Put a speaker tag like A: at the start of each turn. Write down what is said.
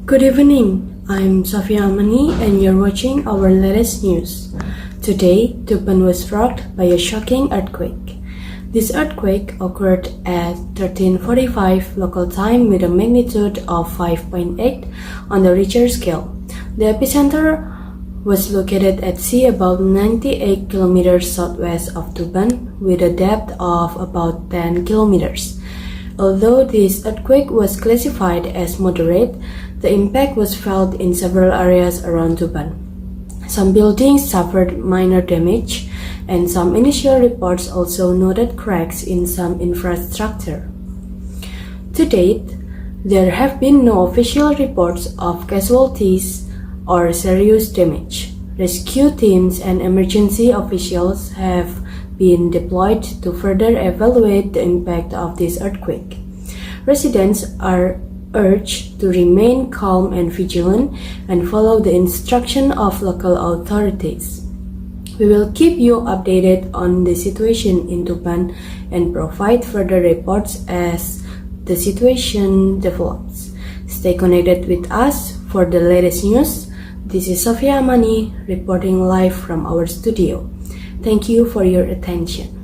A: Good evening, I'm Sofia Amani and you're watching our latest news. Today, Tuban was rocked by a shocking earthquake. This earthquake occurred at 13:45 local time with a magnitude of 5.8 on the Richter scale. The epicenter was located at sea about 98 kilometers southwest of Tuban with a depth of about 10 kilometers. Although this earthquake was classified as moderate, the impact was felt in several areas around Tuban. Some buildings suffered minor damage, and some initial reports also noted cracks in some infrastructure. To date, there have been no official reports of casualties or serious damage. Rescue teams and emergency officials have been deployed to further evaluate the impact of this earthquake. Residents are urged to remain calm and vigilant and follow the instruction of local authorities. We will keep you updated on the situation in Tuban and provide further reports as the situation develops. Stay connected with us for the latest news. This is Sofia Amani reporting live from our studio. Thank you for your attention.